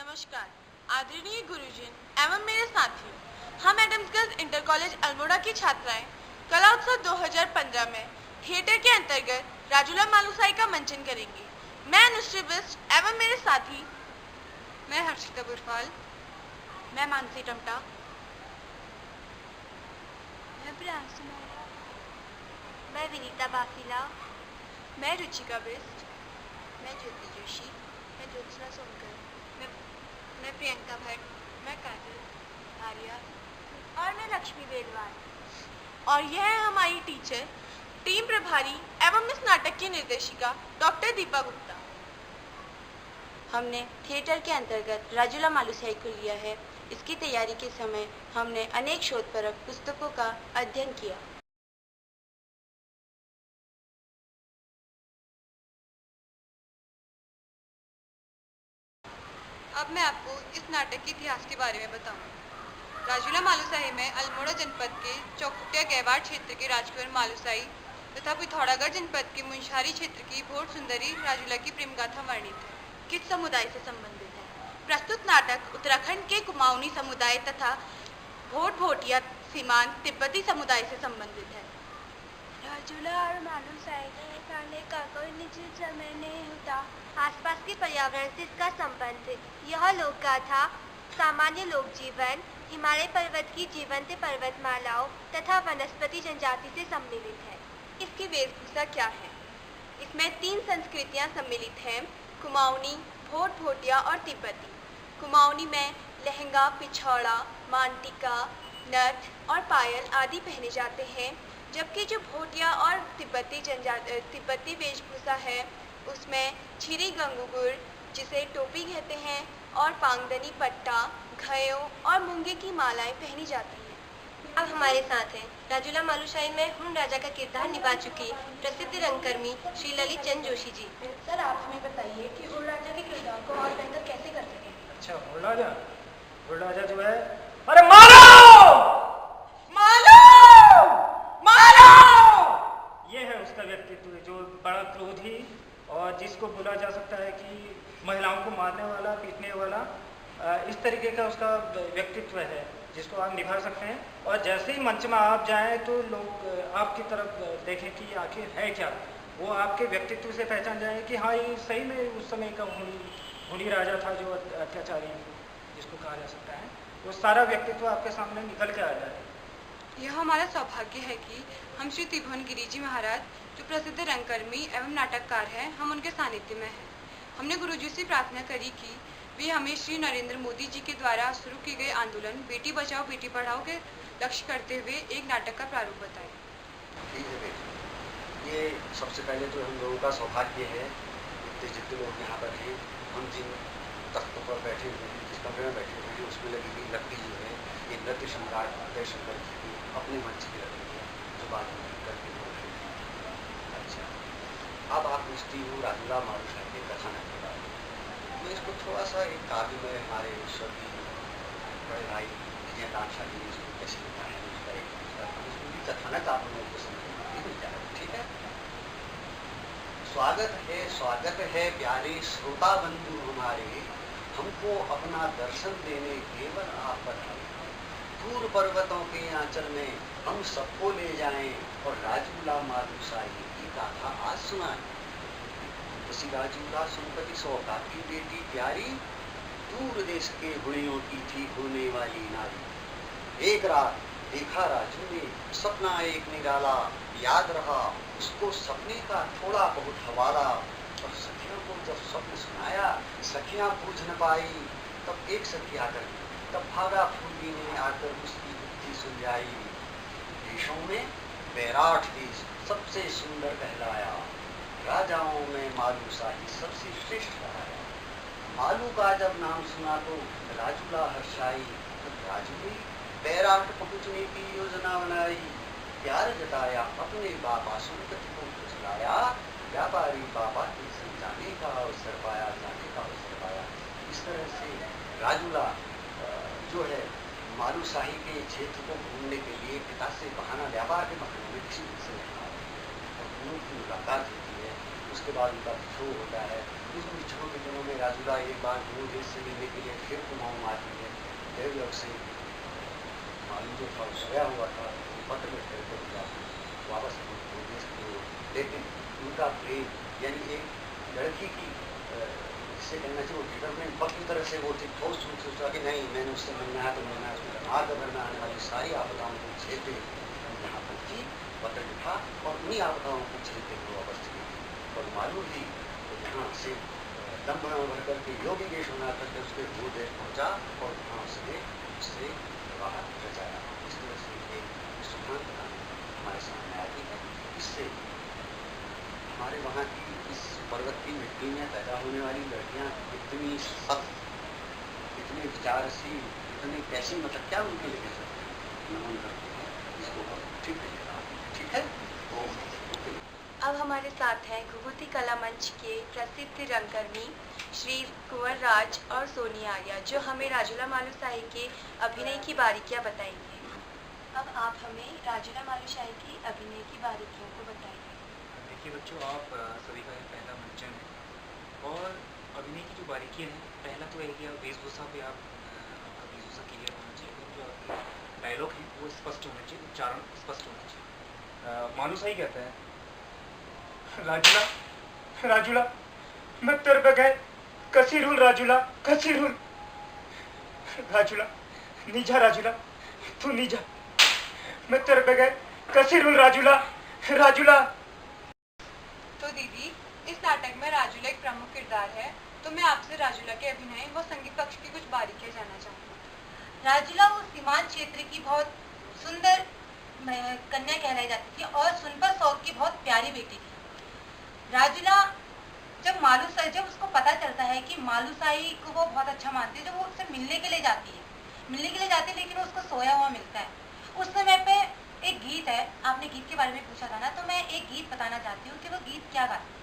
नमस्कार आदरणीय गुरुजन एवं मेरे साथियों, हम Adams girls inter college Almora की छात्राएं कला उत्सव 2015 में थिएटर के अंतर्गत राजूला मालुसाई का मंचन करेंगे। मैं अनुश्री बिष्ट एवं मेरे साथी मैं हर्षिता बुरफाल, मैं मानसी टमटा, मैं प्रियांशु मेहरा, मैं विनीता बासीला, मैं रुचिका बिष्ट, मैं ज्योति जोशी, मैं ज्योत्सना सोनकर, मैं प्रियंका भट्ट, मैं काजल आर्या और मैं लक्ष्मी बेलवाल। और यह है हमारी टीचर, टीम प्रभारी एवं इस नाटक की निर्देशिका डॉक्टर दीपा गुप्ता। हमने थिएटर के अंतर्गत राजूला मालुसाई को लिया है। इसकी तैयारी के समय हमने अनेक शोधपरक पुस्तकों का अध्ययन किया। अब मैं आपको इस नाटक के इतिहास के बारे में बताऊंगी। राजूला मालुसाई में अल्मोड़ा जनपद के चौकुटिया गहवार क्षेत्र के राजकुंवर मालुसाई तथा पिथौरागढ़ जनपद के मुंशारी क्षेत्र की भोट सुंदरी राजूला की प्रेम गाथा वर्णित है। किस समुदाय से संबंधित है? प्रस्तुत नाटक उत्तराखंड के कुमाऊनी समुदाय तथा भोट भोटिया सीमांत तिब्बती समुदाय से संबंधित है। राजूला और मालुसाई रहने का कोई निश्चित समय नहीं होता। आसपास के पर्यावरण से इसका संबंध यह लोक गाथा सामान्य लोक जीवन, हिमालय पर्वत की जीवंत पर्वतमालाओं तथा वनस्पति जनजाति से सम्मिलित है। इसकी वेशभूषा क्या है? इसमें 3 संस्कृतियां सम्मिलित हैं, कुमाऊनी, भोट भोटिया और तिब्बती। कुमाऊनी में लहंगा, पिछौड़ा, मांटिका, नथ और पायल आदि पहने जाते हैं, जबकि जो भोटिया और तिब्बती वेशभूषा है उसमें छिरी गंगुगुर, जिसे टोपी कहते हैं, और पांगदनी पट्टा, घयों और मूंगे की मालाएं पहनी जाती हैं। अब हमारे साथ हैं राजूला मालुसाई में हुन राजा का किरदार निभा चुकी प्रसिद्ध रंगकर्मी श्री ललित चंद जोशी जी। सर, आप हमें बताइए कि हुन राजा के किरदार को और बेहतर कैसे कर सकें? अच्छा, हुन राजा जो है, अरे मारो मारो मारो, ये है उसका व्यक्तित्व जो बड़ा क्रोधी और जिसको बोला जा सकता है कि महिलाओं को मारने वाला, पीटने वाला, इस तरीके का उसका व्यक्तित्व है जिसको आप निभा सकते हैं। और जैसे ही मंच में आप जाएं तो लोग आपकी तरफ देखें कि आखिर है क्या, वो आपके व्यक्तित्व से पहचान जाए कि हाँ, ये सही में उस समय का हुनी राजा था जो अत्याचारी जिसको कहा जा सकता है। वो सारा व्यक्तित्व आपके सामने निकल के आ जाए। यह हमारा सौभाग्य है कि हम श्री त्रिभुवन गिरी जी महाराज, जो प्रसिद्ध रंगकर्मी एवं नाटककार हैं, हम उनके सानिध्य में हैं। हमने गुरुजी से प्रार्थना करी कि वे हमें श्री नरेंद्र मोदी जी के द्वारा शुरू किए गए आंदोलन बेटी बचाओ बेटी पढ़ाओ के लक्ष्य करते हुए एक नाटक का प्रारूप बताएं। ठीक है बेटी, ये सबसे पहले तो हम लोगों का सौभाग्य है जितने लोग यहाँ पर हैं। हम जिन तख्तों पर बैठे हुए हैं, जिस कमरे में बैठे हुए हैं, उसमें लगी हुई लकड़ी जो है ये नृत्य सम्राट उदय शंकर जी की अपने मंच की लकड़ी है जो बाद में करके बोल रहे हैं। अच्छा, अब आप पूछती हो राजूला मालुसाई के कथानक के बारे में। मैं इसको थोड़ा सा एक काव्य में हमारे स्वर्गीय बड़े भाई विजयकांत शाह जी ने इसको कैसे लिखा है उसका एक कथानक आप लोगों को समझ में मिल जाएगा। ठीक है, स्वागत है प्यारे श्रोता बंधु हमारे, हमको अपना दर्शन देने केवल आप पधारे। दूर पर्वतों के आंचल में हम सबको ले जाएं और राजूला मालुसाई की गाथा आज सुनाएं। उसी राजूला सुनपति सौका की बेटी प्यारी, दूर देश के हुड़ियों की थी होने वाली नारी। एक रात देखा राजू ने सपना एक निराला, याद रहा उसको सपने का थोड़ा बहुत हवाला। और सखियों को जब स्वप्न सुनाया, सखियां बूझ न पाई, तब एक सखी आकर तब भागा फूली ने आकर उसकी बुद्धि सुलझाई। देशों में बैराठ देश सबसे सुंदर कहलाया, राजाओं में मालुसाई सबसे श्रेष्ठ कराया। मालू का जब नाम सुना तो राजूला हर्षाई, तब राजू ने बैराठ पहुंचने की योजना बनाई। प्यार जताया अपने बाबा सुनपति को बुझलाया, व्यापारी बाबा के संग जाने का अवसर पाया, जाने का अवसर पाया। इस तरह से राजूला जो है मालुसाई के क्षेत्र को घूमने के लिए पिता से बहाना, व्यापार के बहाने में किसी से और दोनों की मुलाकात होती है। उसके बाद उनका विछोह होता है। उस विछोह के दिनों में राजूला एक बार दूर देश से मिलने के लिए फिर कुमाऊं आती है। देवलोक से मालूम जो था सोया हुआ था, पत्र में फिर वापस देश की ओर, लेकिन उनका प्रेम यानी एक लड़की की जिससे कहना चाहिए वो डिटरमेंट पक्की तरह से वो थी, ठोस रूप से सोचा कि नहीं मैंने उससे मिलना है तो मिलना है, उसमें मार्ग भरना आने वाली सारी आपदाओं को झेलते यहाँ पर थी, पत्र लिखा और उन्हीं आपदाओं को झेलते हुए वापस चली गई। और मालूम थी तो यहाँ से दम भर करके योगी केश बना करके उसके दूर देश पहुँचा और वहाँ उससे बाहर रचाया। इस तरह से एक सुखांत कहानी हमारे सामने आती है। इससे हमारे वहाँ की इस पर्वत की मिट्टी में पैदा होने वाली लड़कियाँ इतनी सख्त, इतनी विचारशील, इतनी कैसी, मतलब क्या उनके लिए कह सकते हैं, नमन करते हैं इसको हम ठीक है, ठीक है। तो अब हमारे साथ हैं घुघुती कला मंच के प्रसिद्ध रंगकर्मी श्री कुंवर राज और सोनी आर्या, जो हमें राजूला मालुशाही के अभिनय की बारीकियां बताएंगे। अब आप हमें राजूला मालुशाही की अभिनय की बारीकियों को बताइए। देखिए बच्चों, आप सभी का ये पहला मंचन है और अभिनय की जो बारीकियाँ हैं, पहला तो है कि आप वेशभूषा पे आपका वेशभूषा क्लियर होना चाहिए और जो आपके डायलॉग हैं वो स्पष्ट होना चाहिए, उच्चारण स्पष्ट होना चाहिए। मालूशाही कहता है, राजूला राजूला मैं तेरे बगैर कसी रूल, राजूला कसी रूल, राजूला नीजा, राजूला तू नीजा, मैं तेरे बगैर कसी रूल, राजूला राजूला। तो दीदी, इस नाटक में राजूला एक प्रमुख किरदार है, तो मैं आपसे राजूला के अभिनय व संगीत पक्ष की कुछ बारीकियां जानना चाहूँगी। राजूला वो सीमांत क्षेत्र की बहुत सुंदर कन्या कहलाई जाती थी और सुनपर शौक की बहुत प्यारी बेटी थी। राजूला जब उसको पता चलता है कि मालूशाही को वो बहुत अच्छा मानती है, जब वो उससे मिलने के लिए जाती है लेकिन वो उसको सोया हुआ मिलता है। उस समय पे एक गीत है, आपने गीत के बारे में पूछा था ना, तो मैं एक गीत बताना चाहती हूँ कि वो गीत क्या गाती है।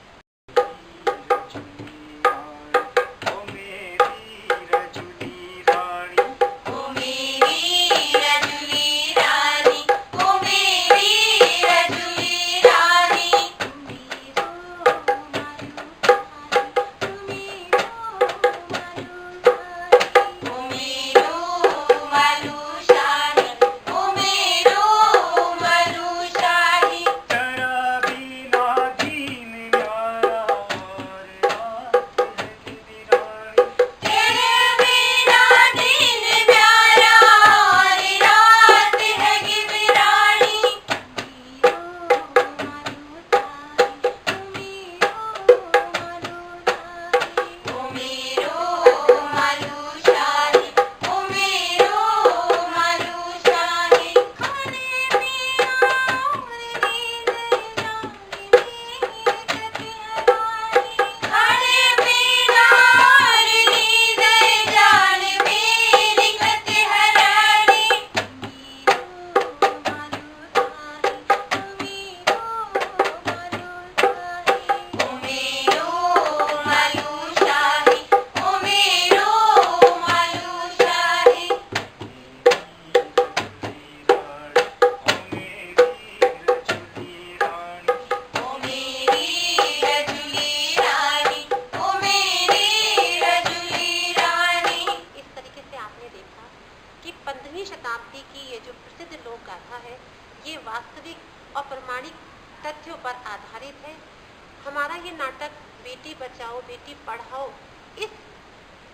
वास्तविक और प्रमाणिक तथ्यों पर आधारित है। हमारा ये नाटक बेटी बचाओ बेटी पढ़ाओ इस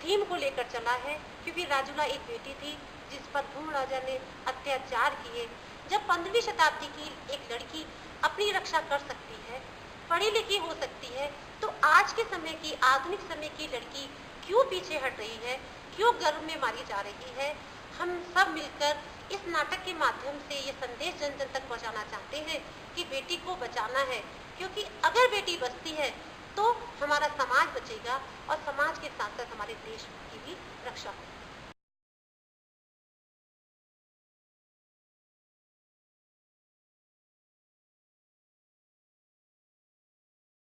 थीम को लेकर चला है, क्योंकि राजूला एक बेटी थी जिस पर भूम राजा ने अत्याचार किए। जब 15वीं शताब्दी की एक लड़की अपनी रक्षा कर सकती है, पढ़ी लिखी हो सकती है, तो आज के समय की आधुनिक समय की लड़की क्यों पीछे हट रही है, क्यों गर्भ में मारी जा रही है। हम सब मिलकर इस नाटक के माध्यम से ये संदेश जन जन तक पहुंचाना चाहते हैं कि बेटी को बचाना है, क्योंकि अगर बेटी बचती है तो हमारा समाज बचेगा और समाज के साथ साथ हमारे देश की भी रक्षा होगी।